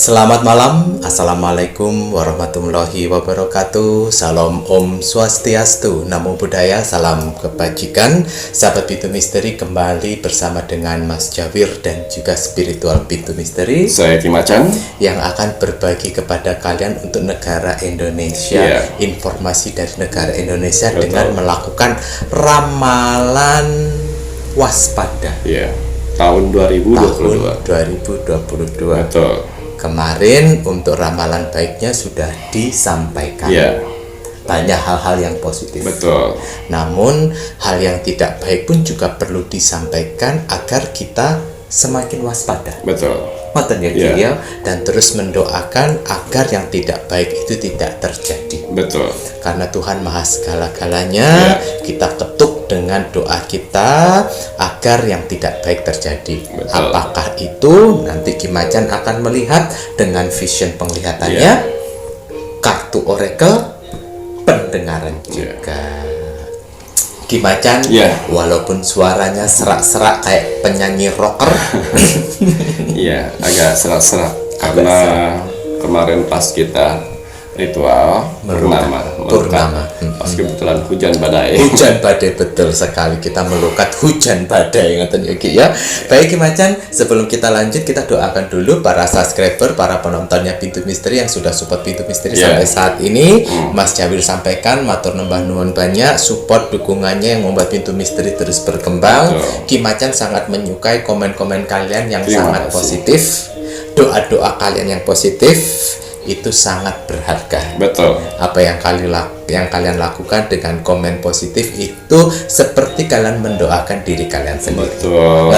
Selamat malam, Assalamualaikum warahmatullahi wabarakatuh. Salam Om Swastiastu, Namo Buddhaya, salam kebajikan. Sahabat Pintu Misteri, kembali bersama dengan Mas Jawir dan juga spiritual Pintu Misteri, saya Kimacan, yang akan berbagi kepada kalian untuk negara Indonesia, informasi dari negara Indonesia. Betul. Dengan melakukan ramalan waspada tahun 2022. Betul. Kemarin untuk ramalan baiknya sudah disampaikan. Banyak hal-hal yang positif. Betul. Namun hal yang tidak baik pun juga perlu disampaikan agar kita semakin waspada. Betul. Ya, dan terus mendoakan agar yang tidak baik itu tidak terjadi. Betul. Karena Tuhan Maha segala-galanya, kita ketuk dengan doa kita agar yang tidak baik terjadi. Betul. Apakah itu nanti Kimacan akan melihat dengan vision penglihatannya, kartu oracle, pendengaran juga. Kimacan, walaupun suaranya serak-serak kayak penyanyi rocker, agak serak-serak karena kemarin pas kita ritual purnama, pas kebetulan hujan badai. Betul sekali, kita melukat hujan badai, ngaten ya. Baik Kimacan, sebelum kita lanjut, kita doakan dulu para subscriber, para penontonnya Pintu Misteri yang sudah support Pintu Misteri sampai saat ini. Mas Jawir sampaikan matur nembah nuwun banyak support dukungannya yang membuat Pintu Misteri terus berkembang. Kimacan sangat menyukai komen-komen kalian yang sangat positif, doa-doa kalian yang positif. Itu sangat berharga. Betul. Apa yang kalian lakukan dengan komen positif itu seperti kalian mendoakan diri kalian sendiri. Betul.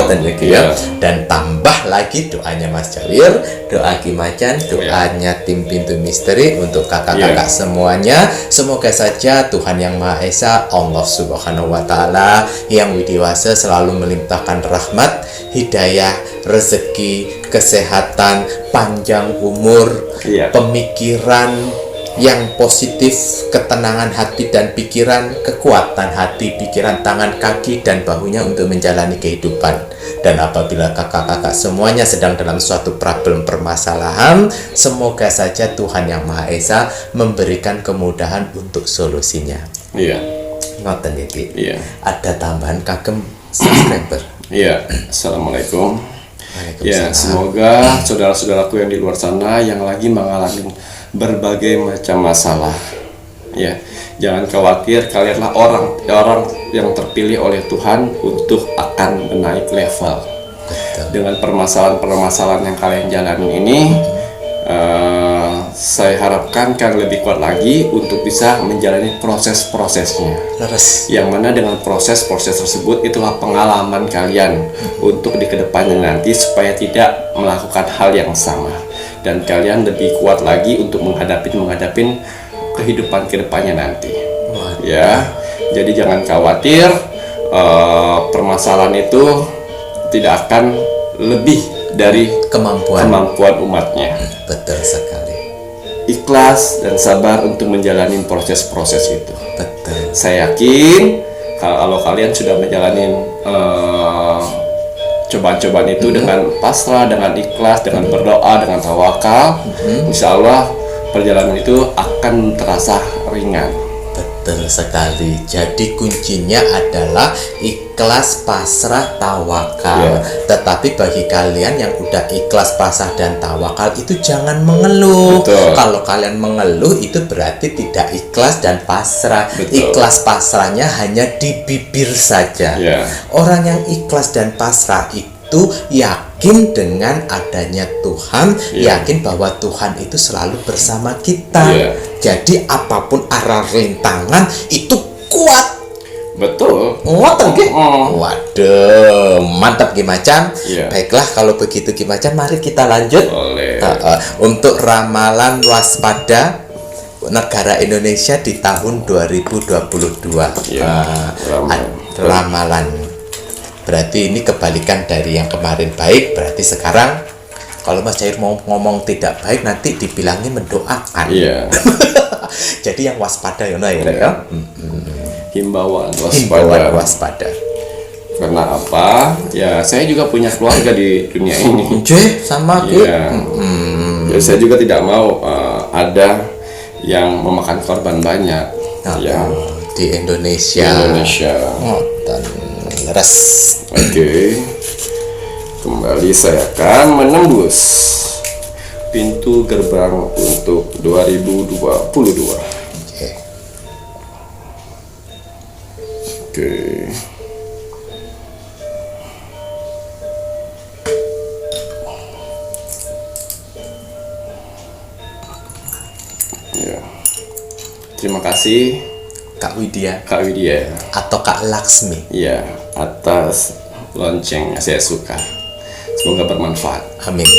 Dan tambah lagi doanya Mas Jawir, doa Kimacan, doanya tim Pintu Misteri untuk kakak-kakak semuanya. Semoga saja Tuhan Yang Maha Esa, Allah Subhanahu wa Ta'ala yang widiwasa selalu melimpahkan rahmat, hidayah, rezeki, kesehatan, panjang umur, pemikiran yang positif, ketenangan hati dan pikiran, kekuatan hati, pikiran, tangan, kaki, dan bahunya untuk menjalani kehidupan. Dan apabila kakak-kakak semuanya sedang dalam suatu problem permasalahan, semoga saja Tuhan Yang Maha Esa memberikan kemudahan untuk solusinya. Ngoten ya, ada tambahan kagem subscriber. Assalamualaikum. Semoga saudara-saudaraku yang di luar sana yang lagi mengalami berbagai macam masalah, jangan khawatir, kalianlah orang yang terpilih oleh Tuhan untuk akan menaik level. Dengan permasalahan-permasalahan yang kalian jalani ini, saya harapkan kalian lebih kuat lagi untuk bisa menjalani proses-prosesnya. Yang mana dengan proses-proses tersebut itulah pengalaman kalian untuk di kedepannya nanti supaya tidak melakukan hal yang sama, dan kalian lebih kuat lagi untuk menghadapi kehidupan kedepannya nanti. Jadi jangan khawatir, permasalahan itu tidak akan lebih dari kemampuan umatnya. Betul sekali. Ikhlas dan sabar untuk menjalani proses-proses itu. Betul. Saya yakin kalau kalian sudah menjalani cobaan-cobaan itu dengan pasrah, dengan ikhlas, dengan berdoa, dengan tawakal, insya Allah perjalanan itu akan terasa ringan. Betul sekali. Jadi kuncinya adalah ikhlas, pasrah, tawakal. Tetapi bagi kalian yang udah ikhlas, pasrah, dan tawakal itu jangan mengeluh. Kalau kalian mengeluh itu berarti tidak ikhlas dan pasrah. Ikhlas pasrahnya hanya di bibir saja. Orang yang ikhlas dan pasrah itu yakin dengan adanya Tuhan, yakin bahwa Tuhan itu selalu bersama kita. Jadi apapun arah rintangan itu kuat. Betul. Waduh, mantap Kimacan. Baiklah kalau begitu Kimacan, mari kita lanjut. Untuk ramalan waspada negara Indonesia di tahun 2022. Ramalan. Berarti ini kebalikan dari yang kemarin baik. Berarti sekarang kalau Mas Jair mau ngomong tidak baik, nanti dibilangnya mendoakan. Jadi yang waspada ya. Himbauan waspada. Karena apa? Ya, saya juga punya keluarga di dunia ini. Sama Ki. Dan saya juga tidak mau ada yang memakan korban banyak ya di Indonesia. Ngoten. Leres. Oke. Kembali saya akan menembus pintu gerbang untuk 2022. Oke. Ya. Terima kasih Kak Widya atau Kak Laksmi. Ya, atas loncengnya, saya suka. Semoga bermanfaat. Amin.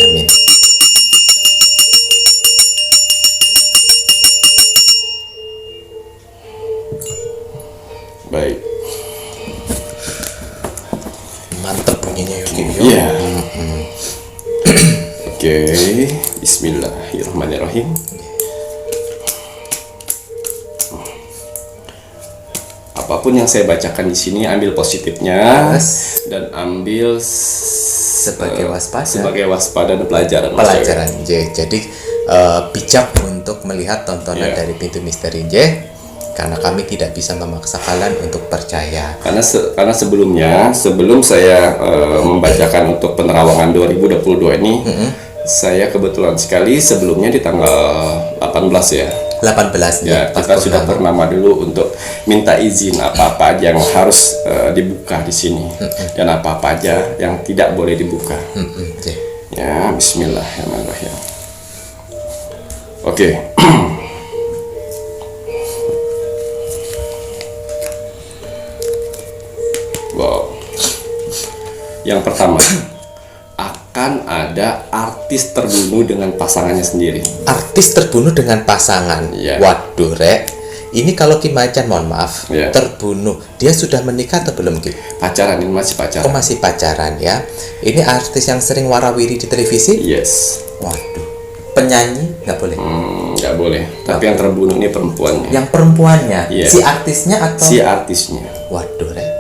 Baik. Mantep bunyinya Yogi. Iya. Oke, Bismillahirrahmanirrahim. Apapun yang saya bacakan di sini, ambil positifnya dan ambil sebagai waspada dan pelajaran. Jadi bijak untuk melihat tontonan dari Pintu Misteri karena kami tidak bisa memaksa kalian untuk percaya. Karena sebelum saya membacakan untuk penerawangan 2022 ini, saya kebetulan sekali sebelumnya di tanggal 18 ya. 18 ya, kita sudah bernama dulu untuk minta izin apa-apa aja yang harus dibuka di sini dan apa-apa aja yang tidak boleh dibuka. Ya, Bismillahirrahmanirrahim. Oke. Wow. Yang pertama, akan ada artis terbunuh dengan pasangannya sendiri. Artis terbunuh dengan pasangan. Waduh, Rek. Ini kalau Ki Macan, mohon maaf, terbunuh. Dia sudah menikah atau belum, Ki? Pacaran, ini masih pacaran. Oh, masih pacaran ya. Ini artis yang sering warawiri di televisi? Yes. Waduh. Penyanyi nggak boleh? Nggak boleh. Tapi yang terbunuh ini perempuannya. Yang perempuannya? Yes. Si artisnya atau? Si artisnya. Waduh, Rek.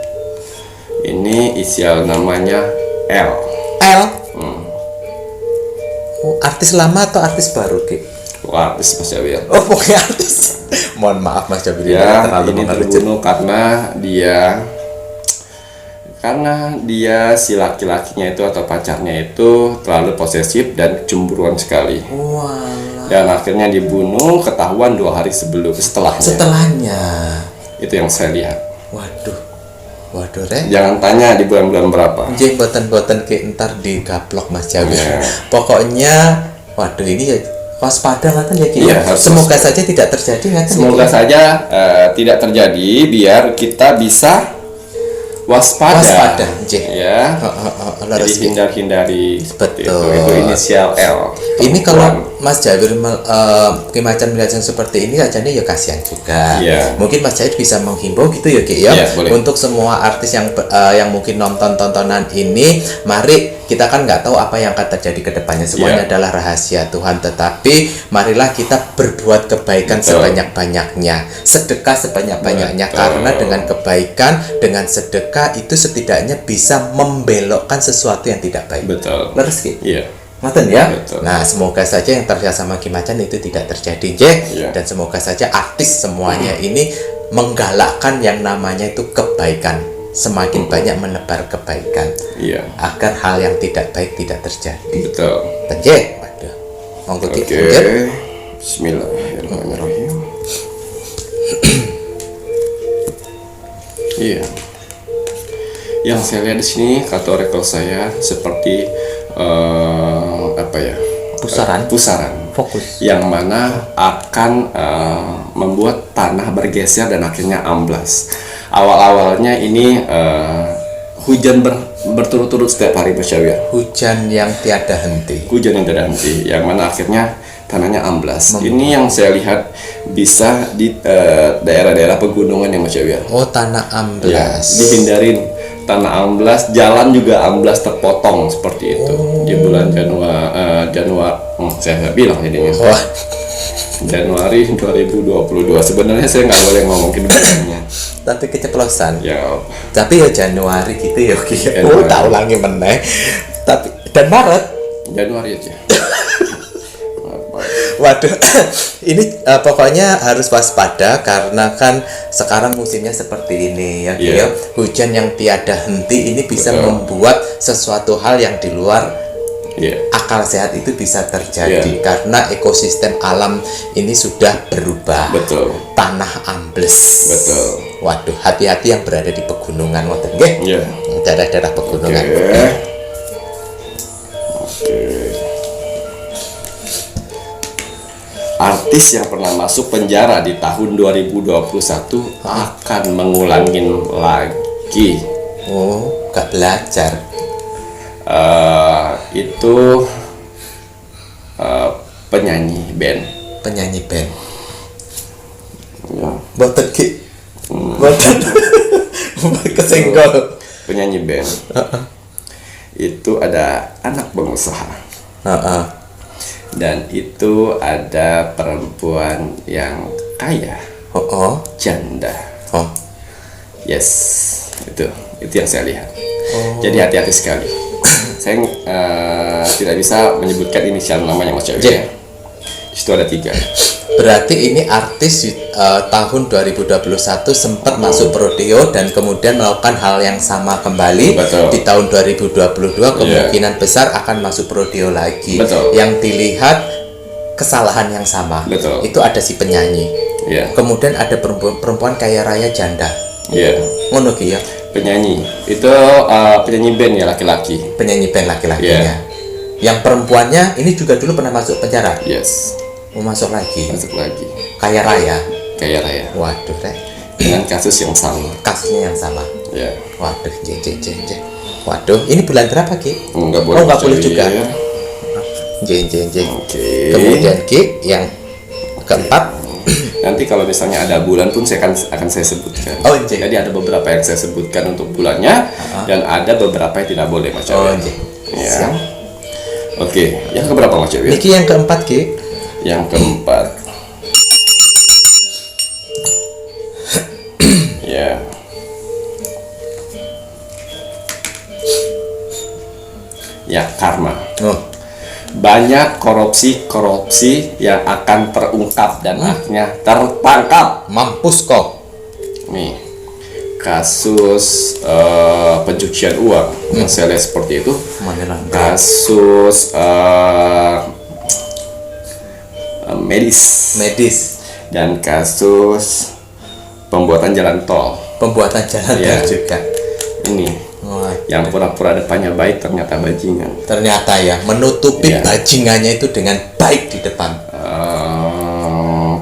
Ini inisial namanya L. Oh, artis lama atau artis baru, Ki? Artis, Mas Jawir. Oh, pokoknya artis. Mohon maaf, Mas Jawir. Ya, ini terbunuh karena dia si laki-lakinya itu atau pacarnya itu terlalu posesif dan cemburuan sekali. Dan akhirnya dibunuh, ketahuan 2 hari setelahnya. Itu yang saya lihat. Waduh, Rek. Jangan tanya di bulan-bulan berapa. Boten ke ntar digaplok, Mas Jawir. Pokoknya, waduh, ini ya waspada kan ya, Ki. Semoga saja tidak terjadi. Semoga saja tidak terjadi, biar kita bisa waspada. Ya. Jadi hindari. Betul. Itu inisial L. Ini kalau Mas Jawir Ki Macan melihat yang seperti ini aja nih ya kasihan juga. Mungkin Mas Jawir bisa menghimbau gitu ya, Ki ya. Untuk semua artis yang mungkin nonton tontonan ini, mari, kita kan nggak tahu apa yang akan terjadi ke depannya. Semuanya adalah rahasia Tuhan, tetapi marilah kita berbuat kebaikan sebanyak-banyaknya, sedekah sebanyak-banyaknya, karena dengan kebaikan, dengan sedekah itu setidaknya bisa membelokkan sesuatu yang tidak baik. Betul. Leres, Ki? Iya. Ngoten ya. Betul. Nah, semoga saja yang terjadi sama Ki Macan itu tidak terjadi, dan semoga saja artis semuanya ini menggalakkan yang namanya itu kebaikan, semakin banyak menebar kebaikan, agar hal yang tidak baik tidak terjadi. Betul. Waduh. Monggo Ki. Bismillahirrahmanirrahim. Iya. Yang saya lihat di sini kata oracle saya seperti pusaran fokus yang mana akan membuat tanah bergeser dan akhirnya amblas. Awalnya ini hujan berturut-turut setiap hari, Mas Jawir. Hujan yang tiada henti, yang mana akhirnya tanahnya amblas. Ini yang saya lihat bisa di daerah-daerah pegunungan ya, Mas Jawir. Oh, tanah amblas. Dihindarin tanah amblas, jalan juga amblas terpotong seperti itu. Di bulan Januari, saya nggak bilang jadinya. Januari 2022. Sebenarnya saya nggak boleh ngomongin bulannya. Tapi keceplosan. Tapi ya Januari gitu ya. Tak ulangi meneh. Dan Maret. Januari aja. Waduh, ini pokoknya harus waspada karena kan sekarang musimnya seperti ini ya, Iya. hujan yang tiada henti ini bisa Betul. membuat sesuatu hal yang di luar Iya. akal sehat itu bisa terjadi Iya. karena ekosistem alam ini sudah berubah. Betul. Tanah ambles. Betul. Waduh, hati-hati yang berada di pegunungan, ngoten nggih. Iya. Daerah-daerah pegunungan. Oke. Artis yang pernah masuk penjara di tahun 2021 akan mengulangin lagi. Oh, gak belajar. Itu penyanyi band. Penyanyi band. Ya, Boten ki. Boten. Kesenggol. penyanyi band. Itu ada anak pengusaha. Heeh. Dan itu ada perempuan yang kaya, Oh. janda. Oh. Yes, itu yang saya lihat. Jadi hati-hati sekali. Saya tidak bisa menyebutkan inisial namanya Mas Cewek. J. Di situ ada 3. Berarti ini artis di tahun 2021 sempat masuk rodeo dan kemudian melakukan hal yang sama kembali. Betul. Di tahun 2022 kemungkinan besar akan masuk rodeo lagi. Betul. Yang dilihat kesalahan yang sama. Betul. Itu ada si penyanyi. Iya. Kemudian ada perempuan kaya raya janda. Iya. Ngono ki ya. Penyanyi. Itu penyanyi band ya, laki-laki. Penyanyi band laki-lakinya. Yang perempuannya ini juga dulu pernah masuk penjara. Yes. Mau masuk lagi. Masuk lagi. Kaya raya. Kaya raya. Waduh, Rek. Dengan kasus yang sama. Kasusnya yang sama. Ya. Waduh, waduh, ini bulan berapa, Ki? Enggak boleh. Oh, nggak boleh jadi, juga. ya. Oke. Oke. Kemudian Ki, yang keempat. Nanti kalau misalnya ada bulan pun akan saya sebutkan. Oh, J. Jadi ada beberapa yang saya sebutkan untuk bulannya dan ada beberapa yang tidak boleh Mas Oh, Cewek. J. Ya. Siap. Oke, yang keberapa Mas Cewek? Niki yang keempat, Ki. Yang keempat. Ya. Ya, karma. Oh, Banyak korupsi yang akan terungkap dan akhirnya tertangkap. mampus kok. Nih, kasus pencucian uang, saya lihat seperti itu. Mana lah? Kasus medis Medis, dan kasus pembuatan jalan tol. pembuatan jalan Iya. tol juga. Ini Wah, yang pura-pura depannya baik ternyata bajingan. ternyata ya menutupi Iya. bajingannya itu dengan baik di depan.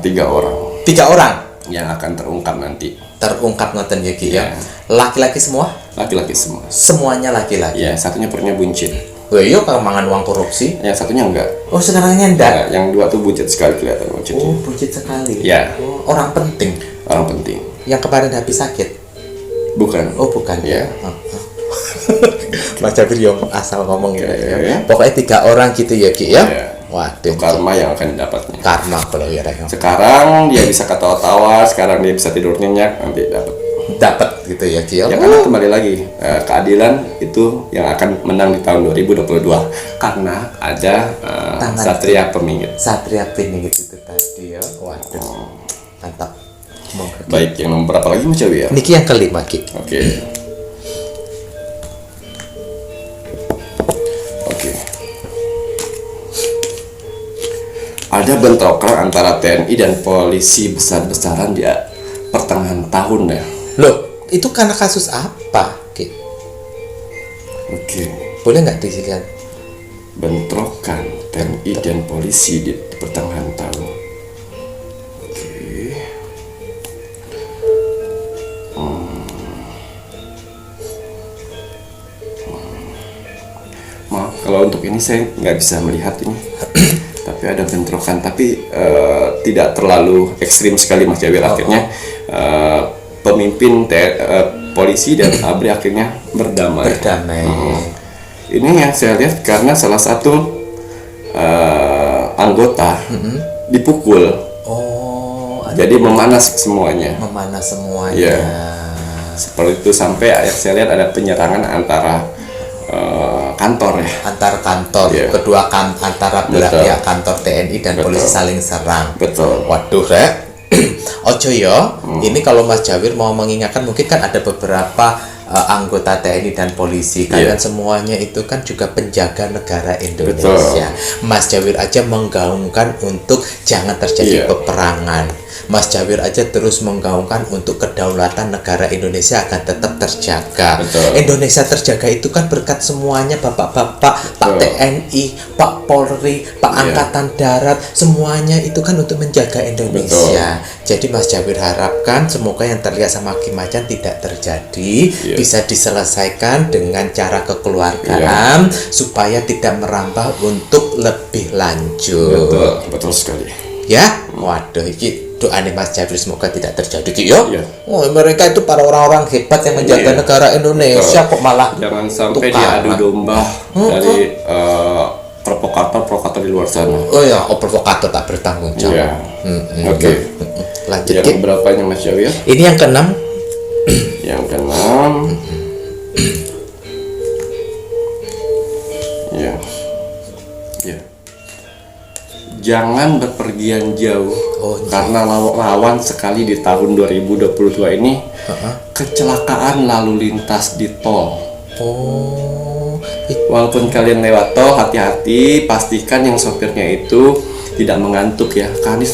3 orang 3 orang yang akan terungkap nanti. terungkap ngoten ya, Ki ya. Iya. Laki-laki semua? Laki-laki semua. Semuanya laki-laki. Ya, satunya perutnya buncit. Wah, iya kalau mangan uang korupsi. Yang satunya enggak. Oh, sekarangnya enggak. Nah, yang 2 tuh buncit sekali kelihatan buncitnya. Oh, buncit sekali. Ya. Oh, orang penting. Orang penting. Yang kemarin habis sakit. Bukan. Oh, bukan. Ya. Mas Jabir yang asal ngomong ya. Oke. Pokoknya 3 orang gitu ya, Ki ya. Iya. Waduh, Karma yang akan didapatnya. karma kalau ya, Rek. Sekarang dia bisa ketawa-tawa, sekarang dia bisa tidur nyenyak, nanti dapat. Dapat gitu ya, Ki ya. Ya karena kembali lagi keadilan itu yang akan menang di tahun 2022 karena ada Tangan. Satria Pemingit. Satria Piningit itu tadi ya. Waduh. Mantap. Semoga. Baik, yang nomor berapa lagi Mas Jawi ya? Niki yang kelima, Ki. Oke. Oke. Ada bentrokan antara TNI dan polisi besar-besaran di pertengahan tahun ya. Loh, itu karena kasus apa, Ki? Oke. Boleh nggak dilihat? Bentrokan TNI dan polisi di pertengahan tahun. Oke. Maaf, kalau untuk ini saya nggak bisa melihat ini. Tapi ada bentrokan, tapi tidak terlalu ekstrim sekali Mas Jawir. Akhirnya pemimpin polisi dan ABRI akhirnya berdamai. Berdamai. Ini yang saya lihat karena salah satu anggota dipukul, Oh, jadi memanas semuanya. memanas semuanya. Iya. Seperti itu sampai saya lihat ada penyerangan antara kantor ya. Antar kantor, Iya. antara belah Betul. pihak kantor TNI dan Betul. polisi saling serang. Betul. Waduh, Rek. Ojo ya. Ini kalau Mas Jawir mau mengingatkan, mungkin kan ada beberapa anggota TNI dan polisi. Kalian Iya. semuanya itu kan juga penjaga negara Indonesia. Mas Jawir aja menggaungkan untuk jangan terjadi Iya. peperangan. Mas Jawir aja terus menggaungkan untuk kedaulatan negara Indonesia akan tetap terjaga. Betul. Indonesia terjaga itu kan berkat semuanya bapak-bapak, Pak Betul. TNI, Pak Polri, Pak Iya. Angkatan Darat, semuanya itu kan untuk menjaga Indonesia. Jadi Mas Jawir harapkan semoga yang terlihat sama Ki Macan tidak terjadi, Iya. bisa diselesaikan dengan cara kekeluargaan supaya tidak merambah untuk lebih lanjut. Betul sekali. Ya, waduh, iki doa nih Mas Jawir semoga tidak terjadi, Ki, yo. Iya. Oh, mereka itu para orang-orang hebat yang menjaga Iya. negara Indonesia, kok malah Jangan sampai tukaran. diadu domba dari provokator di luar sana. Oh ya, provokator tak bertanggung jawab. Iya. Oke. Lanjut, Yang Ki. berapanya Mas Jawir? Ini yang keenam. Yang keenam. Ya. Ya. Jangan berpergian jauh. Oh, iya. Karena rawan sekali di tahun 2022 ini kecelakaan lalu lintas di tol. Oh, Walaupun kalian lewat tol, hati-hati, pastikan yang sopirnya itu tidak mengantuk ya. Karena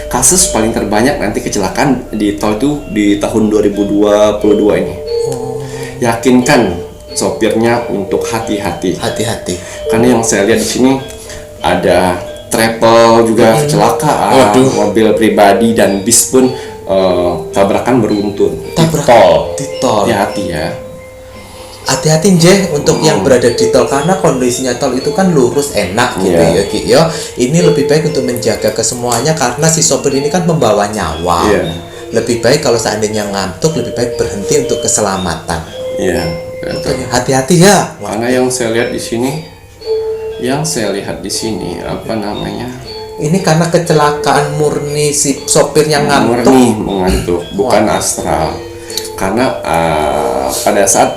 kasus paling terbanyak nanti kecelakaan di tol itu di tahun 2022 ini. Yakinkan sopirnya untuk hati-hati. hati-hati. Karena yang saya lihat di sini ada travel juga kecelakaan, Waduh. mobil pribadi dan bis pun tabrakan beruntun. Tabrakan di tol. Hati-hati ya. Hati-hati Jeh untuk yang berada di tol, karena kondisinya tol itu kan lurus enak gitu Iya. ya Ki ya. Ini lebih baik untuk menjaga kesemuanya karena si sopir ini kan membawa nyawa. Iya. Lebih baik kalau seandainya ngantuk, lebih baik berhenti untuk keselamatan. Iya. betul. Hati-hati ya. Karena yang saya lihat di sini, apa namanya? Ini karena kecelakaan murni si sopir yang ngantuk. Murni mengantuk, bukan astral. Karena pada saat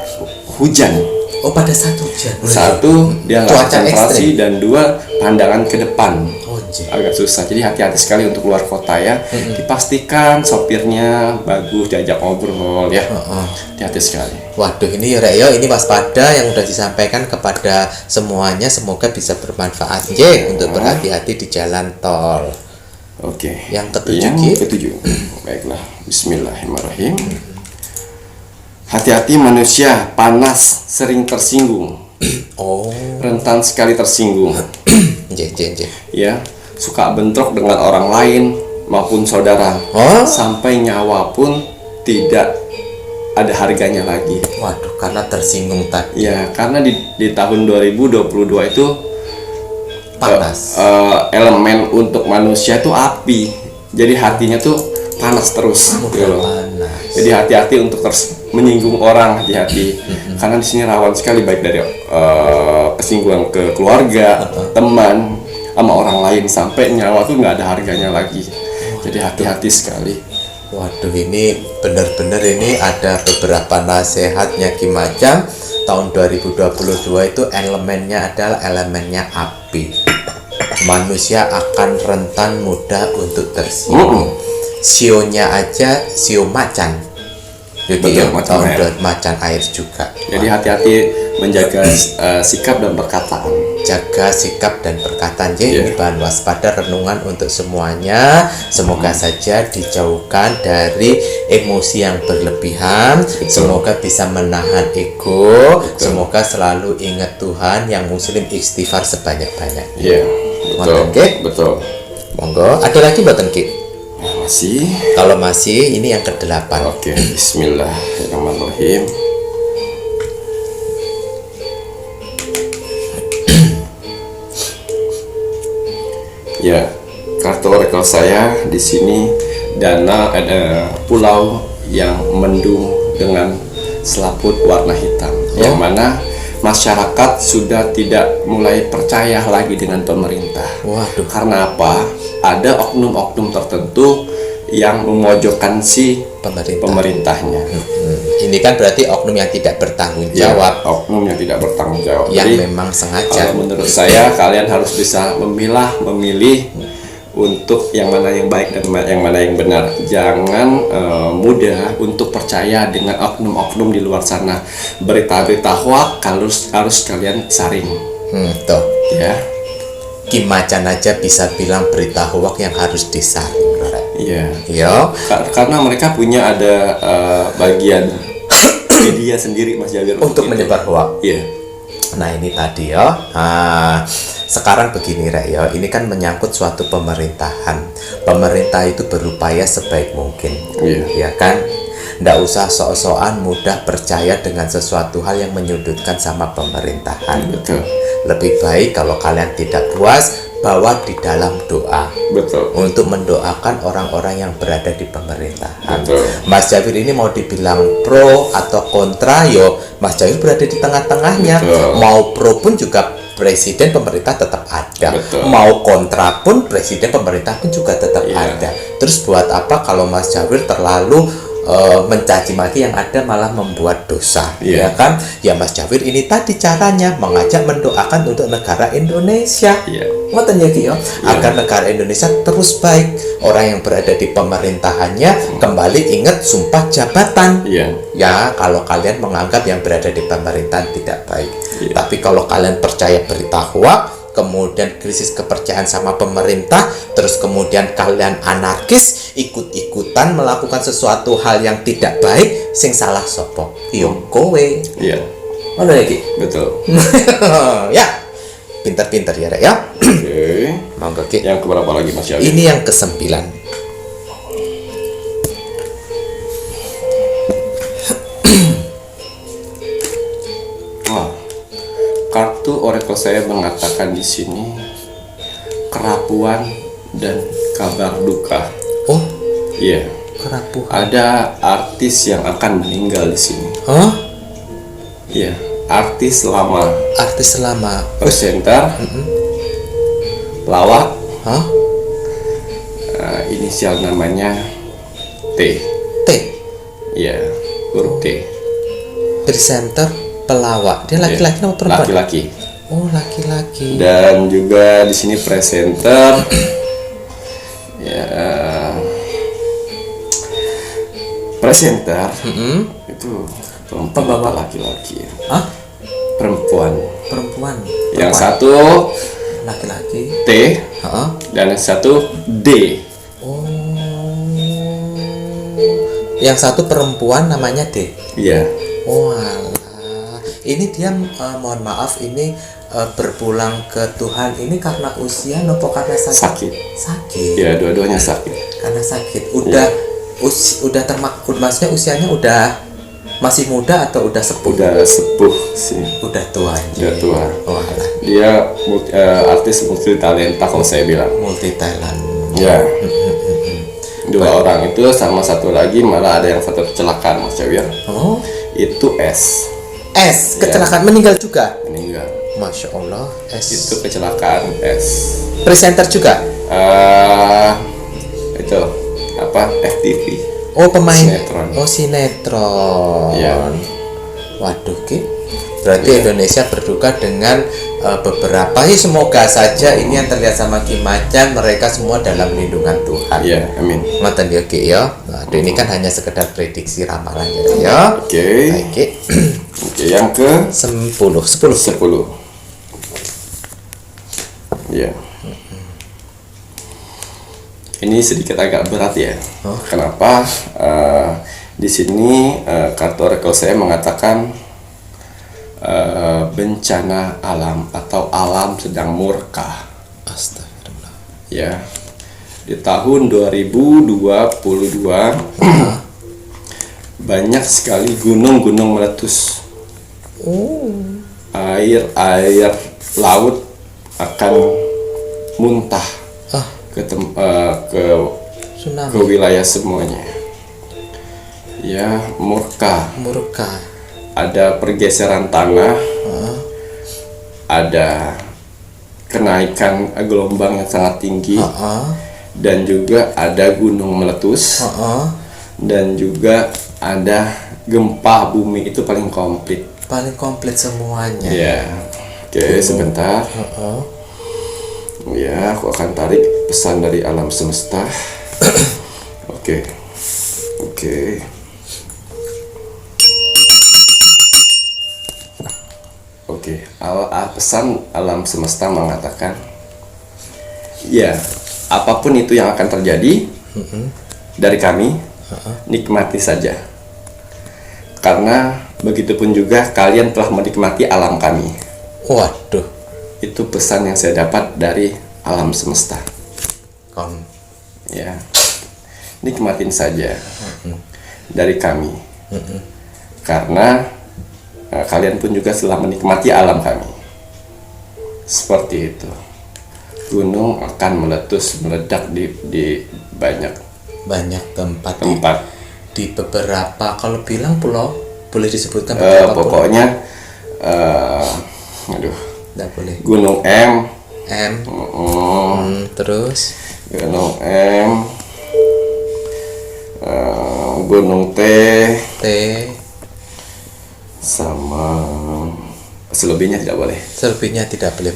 hujan, Oh, pada saat hujan. satu dia nggak Cuaca konsentrasi dan dua pandangan ke depan. Oh, Jeh. Agak susah, jadi hati-hati sekali untuk keluar kota ya. Dipastikan sopirnya bagus, diajak ngobrol ya. Hati-hati sekali. Waduh, ini ya Rek ya, ini waspada yang udah disampaikan kepada semuanya, semoga bisa bermanfaat untuk berhati-hati di jalan tol. Oke. Yang ketujuh, Yang Ki? ketujuh. Baiklah. Bismillahirrahmanirrahim. Hati-hati manusia, panas, sering tersinggung, Oh, rentan sekali tersinggung. Jeh. Ya, suka bentrok dengan orang lain maupun saudara. Oh? Sampai nyawa pun tidak ada harganya lagi. Waduh, karena tersinggung tadi. Ya, karena di tahun 2022 itu Panas. elemen untuk manusia itu api. Jadi hatinya tuh panas terus gitu loh. Panas. Jadi hati-hati untuk terus menyinggung orang, hati-hati. Karena di sini rawan sekali baik dari kesinggungan ke keluarga, teman, sama orang lain sampai nyawa tuh nggak ada harganya lagi. Jadi hati-hati sekali. Waduh, ini benar-benar ini ada beberapa nasihatnya Ki Macan. Tahun 2022 itu elemennya adalah elemennya api. Manusia akan rentan mudah untuk tersinggung. Sionya aja sio macan. Jadi Betul, macan air. macan air juga. Jadi hati-hati menjaga sikap dan perkataan. Jaga sikap dan perkataan Iya. Ini bahan waspada renungan untuk semuanya. Semoga saja dijauhkan dari emosi yang berlebihan. Semoga bisa menahan ego. Semoga selalu ingat Tuhan, yang muslim istighfar sebanyak-banyaknya. Iya, Ngoten, Ki? betul. Monggo, ada lagi mboten Ki? Masih. Kalau masih, ini yang ke-8. Oke, bismillahirrahmanirrahim. Ya, kartu orakel saya di sini ada pulau yang mendung dengan selaput warna hitam, yang mana masyarakat sudah tidak mulai percaya lagi dengan pemerintah. Waduh. Karena apa? Ada oknum-oknum tertentu yang memojokkan si pemerintahnya. Ini kan berarti oknum yang tidak bertanggung jawab. Oknum yang tidak bertanggung jawab. Yang Jadi, memang sengaja. menurut saya kalian harus bisa memilih untuk yang mana yang baik dan yang mana yang benar. Jangan mudah untuk percaya dengan oknum-oknum di luar sana. Berita-berita hoax harus kalian saring. Tuh. Ya. Ki Macan aja bisa bilang berita hoax yang harus disaring. Iya. Yo. Karena mereka punya ada bagian media sendiri, Mas Jawir, untuk menyebar hoax. Iya. Nah ini tadi ya. Sekarang begini Rek ya, ini kan menyangkut suatu pemerintahan. Pemerintah itu berupaya sebaik mungkin, ya kan? Nggak usah sok-sokan mudah percaya dengan sesuatu hal yang menyudutkan sama pemerintahan. Betul. Lebih baik kalau kalian tidak puas, bawa di dalam doa. Betul. Untuk mendoakan orang-orang yang berada di pemerintahan. Betul. Mas Jawir ini mau dibilang pro atau kontra, yo Mas Jawir berada di tengah-tengahnya. Betul. Mau pro pun juga presiden pemerintah tetap ada. Betul. Mau kontra pun presiden pemerintah pun juga tetap ada. Terus buat apa kalau Mas Jawir terlalu mencaci maki, yang ada malah membuat dosa, ya kan? Ya Mas Jawir ini tadi caranya mengajak mendoakan untuk negara Indonesia. Ngoten ya Ki, agar negara Indonesia terus baik. Orang yang berada di pemerintahannya kembali ingat sumpah jabatan. Ya, kalau kalian menganggap yang berada di pemerintahan tidak baik. Tapi kalau kalian percaya berita hoax, kemudian krisis kepercayaan sama pemerintah, terus kemudian kalian anarkis, ikut-ikutan melakukan sesuatu hal yang tidak baik, sing salah sopo? Yo kowe. Iya. Mana lagi? Betul. Ya, pintar-pintar ya Rek ya. Oke. Monggo Ki. Yang keberapa lagi Mas Jawir? Ini yang ke-9. Kartu oracle saya mengatakan di sini kerapuan dan kabar duka. Oh, iya. Kerapuan. Ada artis yang akan meninggal di sini. Hah? Iya, artis lama. Artis lama. Presenter. Pelawak. Hah? Inisial namanya T. T. Iya, huruf T. Presenter, pelawak. Dia laki-laki atau perempuan? Laki-laki. Oh, laki-laki. Dan juga di sini presenter. Ya. Presenter. Itu pembawa laki-laki. Hah? Perempuan. Perempuan. Yang satu laki-laki. T. Dan yang satu D. Oh. Yang satu perempuan namanya D. Iya. Oh alah. Ini dia mohon maaf ini berpulang ke Tuhan ini karena usia nopo karena sakit? Sakit. Ya, dua-duanya sakit. Karena sakit. Udah termaksud, maksudnya usianya udah masih muda atau udah sepuh? Udah sepuh sih. Udah tua. Udah tua. Oh alah. Dia artis multi talenta kalau saya bilang. Multi talent. Ya. Dua orang itu, sama satu lagi malah ada yang satu kecelakaan Mas Jawir. Oh. Itu S. Kecelakaan, meninggal juga. Meninggal. Masya Allah. Itu kecelakaan S. Presenter juga. Itu apa? FTV. Oh, pemain. Sinetron. Oh, sinetron. Ya. Waduh Ki. Berarti Indonesia berduka dengan beberapa. Semoga saja ini yang terlihat sama Ki Macan, mereka semua dalam lindungan Tuhan. Ya, amin. Ngoten ya Ki ya. Waduh, ini kan hanya sekedar prediksi ramalan ya. Oke. Baik Ki. Oke, yang ke 10. Ya. Ini sedikit agak berat ya. Kenapa? Di sini kartu oracle saya mengatakan bencana alam atau alam sedang murka. Astagfirullah. Ya. Di tahun 2022 banyak sekali gunung-gunung meletus. Air laut akan muntah ke wilayah semuanya. Ya, murka. Ada pergeseran tanah, ada kenaikan gelombang yang sangat tinggi, dan juga ada gunung meletus, dan juga ada gempa bumi, itu paling komplit. Paling komplit semuanya. Ya. Oke, sebentar. Ya, aku akan tarik pesan dari alam semesta. Oke. Pesan alam semesta mengatakan, ya, apapun itu yang akan terjadi dari kami, nikmati saja. Karena begitupun juga kalian telah menikmati alam kami. Waduh, itu pesan yang saya dapat dari alam semesta. Ya, nikmatin saja dari kami. Karena kalian pun juga telah menikmati alam kami. Seperti itu. Gunung akan meledak di banyak tempat. Di beberapa, kalau bilang pulau, boleh disebutkan beberapa pokoknya nggak boleh. Gunung M. Terus Gunung M, Gunung T, sama selebihnya tidak boleh.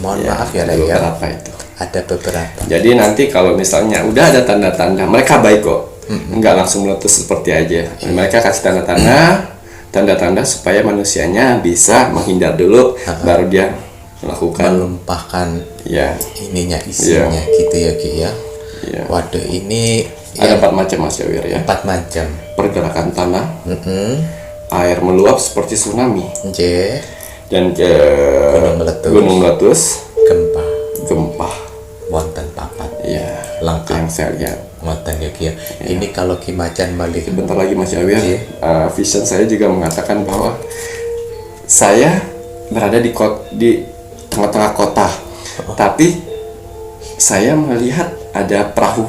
Mohon maaf ya, beberapa itu. Ada beberapa. Jadi nanti kalau misalnya udah ada tanda-tanda, mereka baik kok. Nggak langsung meletus seperti aja. Mereka kasih tanda-tanda supaya manusianya bisa menghindar dulu, baru dia melakukan melumpahkan isinya gitu ya Ki ya. Waduh, ini ada 4 macam Mas Jawir ya. 4 macam. Pergerakan tanah, air meluap seperti tsunami, dan gunung meletus, gempa. Wonten papat. Ya, lengkap yang saya lihat. Wonten ya Ki ya. Ini kalau Ki Macan melihat sebentar lagi Mas Jawir, vision saya juga mengatakan bahwa saya berada di tengah-tengah kota, tapi saya melihat ada perahu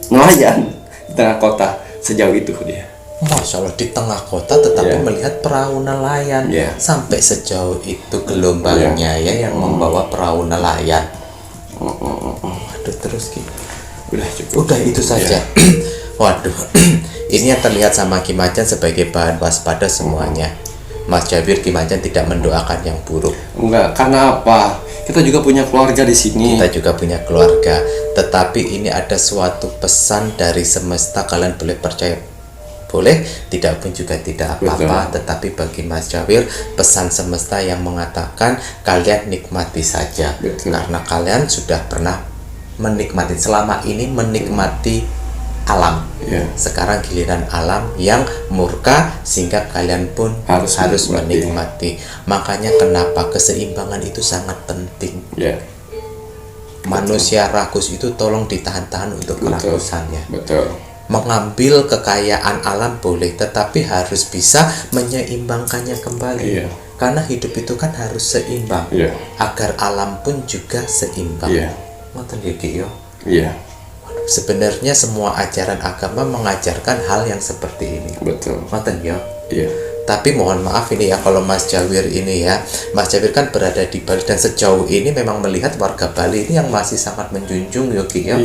nelayan di tengah kota. Sejauh itu dia. Masya Allah, di tengah kota tetapi melihat perahu nelayan. Sampai sejauh itu gelombangnya yang membawa perahu nelayan. Waduh, terus Ki. Udah itu saja. Waduh, ini yang terlihat sama Ki Macan sebagai bahan waspada semuanya. Mas Jawir, Ki Macan tidak mendoakan yang buruk. Enggak, karena apa? Kita juga punya keluarga di sini. Tetapi ini ada suatu pesan dari semesta. Kalian boleh percaya, boleh, tidak pun juga tidak apa-apa. Tetapi bagi Mas Jawir, pesan semesta yang mengatakan kalian nikmati saja. Karena kalian sudah pernah menikmati, selama ini menikmati alam. Sekarang giliran alam yang murka, sehingga kalian pun harus menikmati. Makanya kenapa keseimbangan itu sangat penting. Manusia rakus itu tolong ditahan-tahan untuk kerakusannya. Mengambil kekayaan alam boleh, tetapi harus bisa menyeimbangkannya kembali. Karena hidup itu kan harus seimbang, agar alam pun juga seimbang. Ngoten nggih ya. Sebenarnya semua ajaran agama mengajarkan hal yang seperti ini. Ngoten ya. Tapi mohon maaf ini ya, kalau Mas Jawir ini ya, Mas Jawir kan berada di Bali, dan sejauh ini memang melihat warga Bali ini yang masih sangat menjunjung Yogi ya,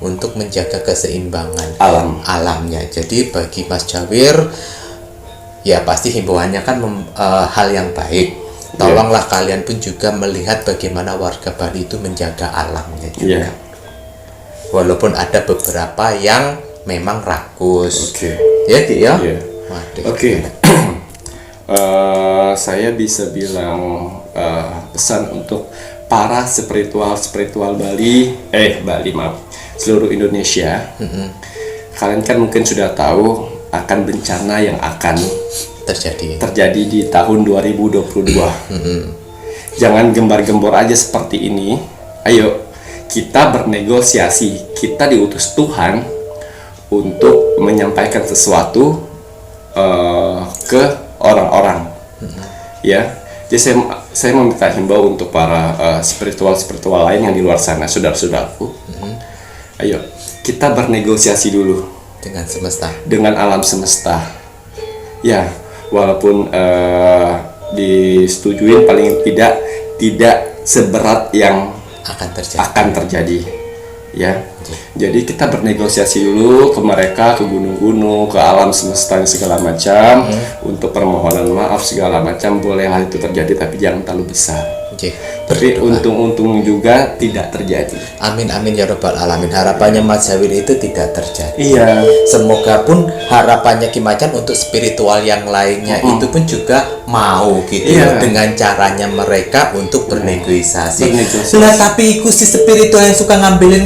untuk menjaga keseimbangan alamnya. Jadi bagi Mas Jawir ya pasti himbauannya kan hal yang baik. Tolonglah kalian pun juga melihat bagaimana warga Bali itu menjaga alamnya juga. Walaupun ada beberapa yang memang rakus. Ya Ki ya. Saya bisa bilang pesan untuk para spiritual Bali, seluruh Indonesia. Kalian kan mungkin sudah tahu akan bencana yang akan terjadi di tahun 2022. Jangan gembar-gembor aja seperti ini. Ayo kita bernegosiasi. Kita diutus Tuhan untuk menyampaikan sesuatu ke orang-orang. Jadi saya meminta himbau untuk para spiritual lain yang di luar sana, saudara-saudaraku. Ayo kita bernegosiasi dulu dengan alam semesta. Walaupun disetujuin paling tidak seberat yang akan terjadi. Ya, jadi kita bernegosiasi dulu ke mereka, ke gunung-gunung, ke alam semesta segala macam, untuk permohonan maaf segala macam. Boleh hal itu terjadi, tapi jangan terlalu besar. Tapi untung-untung juga tidak terjadi. Amin amin ya robbal alamin. Harapannya Mas Jawir itu tidak terjadi. Iya. Semoga pun harapannya Ki Macan untuk spiritual yang lainnya itu pun juga mau gitu Iya. dengan caranya mereka untuk bernegosiasi. Bernegosiasi. Lah tapi iku si spiritual yang suka ngambilin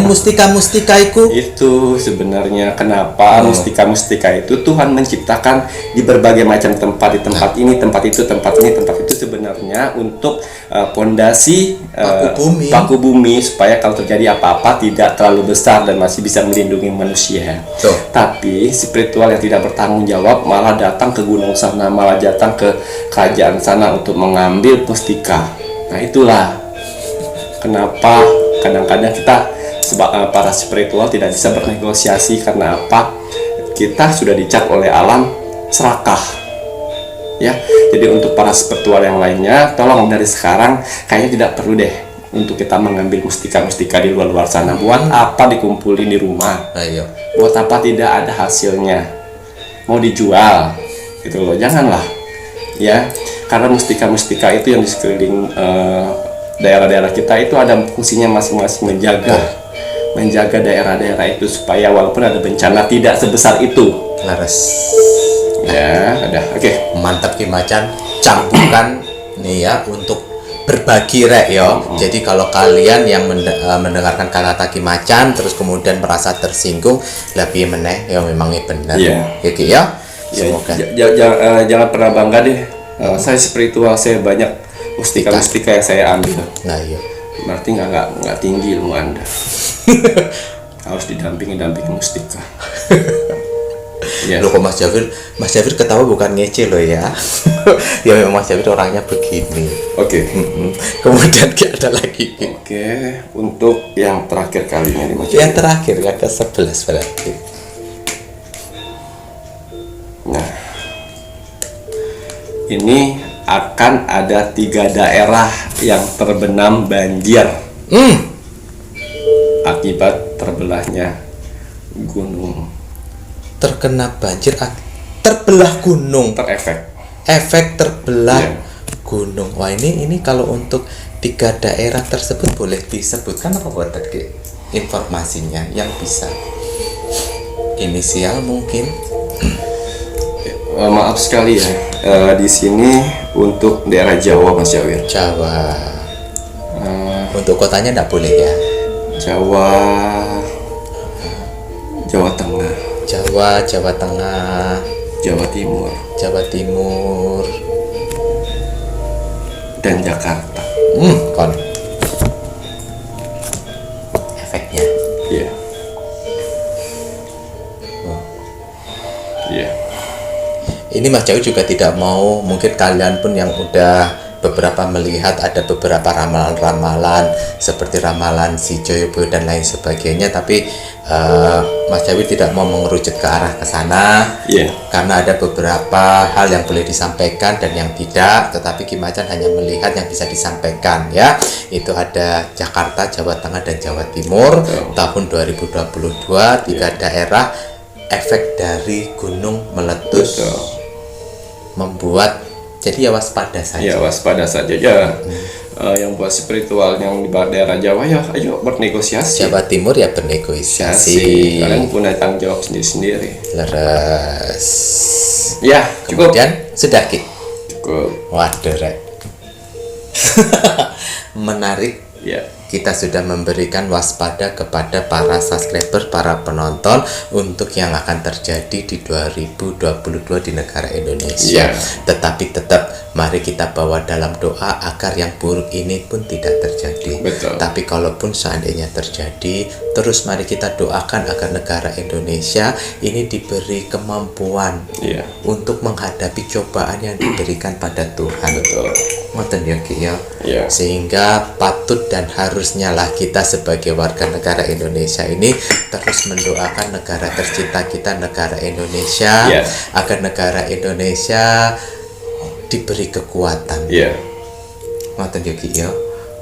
mustika iku. Itu sebenarnya kenapa mustika-mustika itu Tuhan menciptakan di berbagai macam tempat, di tempat ini, tempat itu, tempat ini, tempat itu, sebenarnya untuk pondasi paku bumi supaya kalau terjadi apa-apa tidak terlalu besar dan masih bisa melindungi manusia. Tapi spiritual yang tidak bertanggung jawab malah datang ke gunung sana, malah datang ke kerajaan sana untuk mengambil mustika. Nah itulah kenapa kadang-kadang kita para spiritual tidak bisa bernegosiasi. Karena apa? Kita sudah dicap oleh alam serakah. Ya, jadi untuk para spiritual yang lainnya, tolong dari sekarang kayaknya tidak perlu deh untuk kita mengambil mustika-mustika di luar sana. Buat apa dikumpulin di rumah? Ayo. Buat apa tidak ada hasilnya? Mau dijual, gitu loh. Janganlah, ya. Karena mustika-mustika itu yang di sekeliling daerah-daerah kita itu ada fungsinya masing-masing, menjaga daerah-daerah itu supaya walaupun ada bencana tidak sebesar itu. Laras. Ya, ada. Oke. Mantap Ki Macan, campukan nih ya untuk berbagi rek yo. Jadi kalau kalian yang mendengarkan kata-kata Ki Macan terus kemudian merasa tersinggung, lebih meneh ya memangnya benar. Iya. Ya Ki ya. Semoga. Jangan pernah bangga deh. Saya spiritual, saya banyak mustika-mustika yang saya ambil. Nah iya. Berarti nggak tinggi ilmu Anda. Harus didampingi mustika. Yes. Loh kok Mas Jawir ketawa bukan ngece loh ya. Ya memang Mas Jawir orangnya begini. Oke. Kemudian ada lagi. Oke. Untuk yang terakhir kalinya nih Mas Jawir. Yang terakhir yang ke-11 berarti. Nah, ini akan ada 3 daerah yang terbenam banjir akibat terbelahnya gunung. Terkena banjir, terbelah gunung, efek terbelah gunung. Wah ini kalau untuk 3 daerah tersebut boleh disebutkan apa buat informasinya yang bisa inisial mungkin. Maaf sekali ya, di sini untuk daerah Jawa Mas Jawir. Jawa. Untuk kotanya enggak boleh ya. Jawa Tengah. Jawa Tengah, Jawa Timur, dan Jakarta. Kon. Efeknya. Iya. Iya. Ini Mas Jauh juga tidak mau, mungkin kalian pun yang udah beberapa melihat ada beberapa ramalan-ramalan seperti ramalan si Joyobo dan lain sebagainya, tapi Mas Jawi tidak mau mengerucut ke arah ke sana, karena ada beberapa hal yang boleh disampaikan dan yang tidak, tetapi Ki Macan hanya melihat yang bisa disampaikan ya. Itu ada Jakarta, Jawa Tengah dan Jawa Timur. Tahun 2022 3 daerah efek dari gunung meletus membuat jadi ya waspada saja. Ya waspada saja ya. Yang buat spiritual yang di daerah Jawa ya ayo bernegosiasi. Jawa Timur ya bernegosiasi. Kalian punya tanggung jawab sendiri-sendiri. Leres. Ya cukup. Kemudian sudah Ki. Cukup. Waduh rek. Menarik. Ya. Kita sudah memberikan waspada kepada para subscriber, para penonton untuk yang akan terjadi di 2022 di negara Indonesia. Tetapi tetap mari kita bawa dalam doa agar yang buruk ini pun tidak terjadi. Betul. Tapi kalaupun seandainya terjadi, terus mari kita doakan agar negara Indonesia ini diberi kemampuan untuk menghadapi cobaan yang diberikan pada Tuhan. Betul. Ngoten ya Ki ya. Sehingga patut dan harusnya lah kita sebagai warga negara Indonesia ini terus mendoakan negara tercinta kita, negara Indonesia, agar negara Indonesia diberi kekuatan. Ngoten ya Ki ya.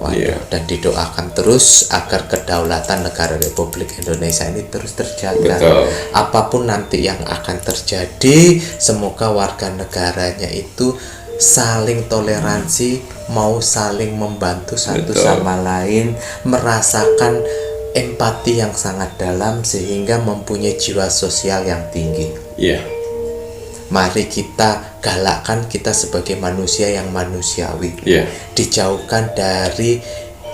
Waduh, dan didoakan terus agar kedaulatan negara Republik Indonesia ini terus terjaga. Betul. Apapun nanti yang akan terjadi, semoga warga negaranya itu saling toleransi, mau saling membantu satu Betul. sama lain, merasakan empati yang sangat dalam sehingga mempunyai jiwa sosial yang tinggi. Iya. Mari kita galakkan kita sebagai manusia yang manusiawi. Iya. Dijauhkan dari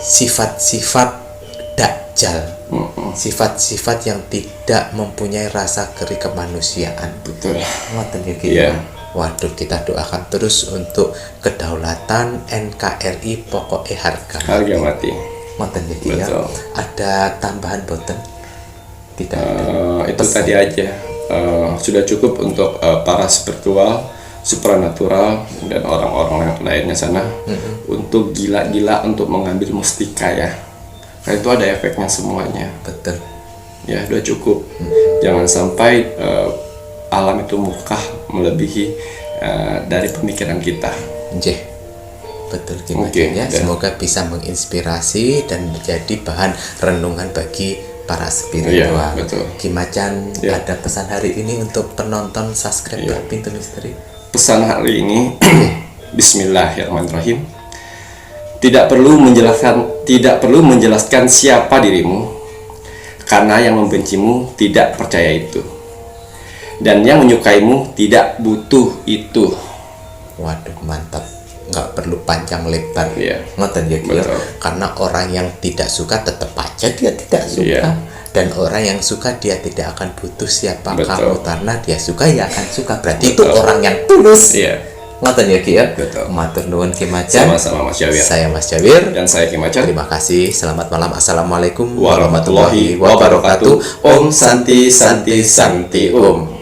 sifat-sifat dakjal, sifat-sifat yang tidak mempunyai rasa keri kemanusiaan. Betul. Ngoten ya, Ki. Iya. Waduh, kita doakan terus untuk kedaulatan NKRI pokoknya harga mati. Ngoten ya, Ki, ya. Betul. Ada tambahan boten? Tidak ada. Itu tadi aja. Sudah cukup untuk para spiritual, supranatural, dan orang-orang lainnya sana untuk gila-gila untuk mengambil mustika ya. Karena itu ada efeknya semuanya. Betul. Ya, udah cukup. Jangan sampai alam itu murkah melebihi dari pemikiran kita. Nggih. Betul, Ki Oke, ya. ya. Semoga bisa menginspirasi dan menjadi bahan renungan bagi para spiritual. Iya, betul. Ki Macan, Ya. ada pesan hari ini untuk penonton subscriber Pintu Misteri. Pesan hari ini Bismillahirrahmanirrahim. Tidak perlu menjelaskan siapa dirimu, karena yang membencimu tidak percaya itu, dan yang menyukaimu tidak butuh itu. Waduh, mantap. Nggak perlu panjang lebar. Iya. Ngoten ya, Ki, ya. Betul. Karena orang yang tidak suka tetap aja dia tidak suka. Iya. Dan orang yang suka dia tidak akan butuh siapa Betul. kamu, karena dia suka ya akan suka. Berarti itu Betul. orang yang tulus. Iya. Ngoten ya, Ki, ya. Betul. Matur nuwun, Ki Macan. Sama-sama Mas Jawir. Saya Mas Jawir. Dan saya Ki Macan. Terima kasih. Selamat malam. Assalamualaikum Warahmatullahi wabarakatuh. Om Santi Santi Santi Om.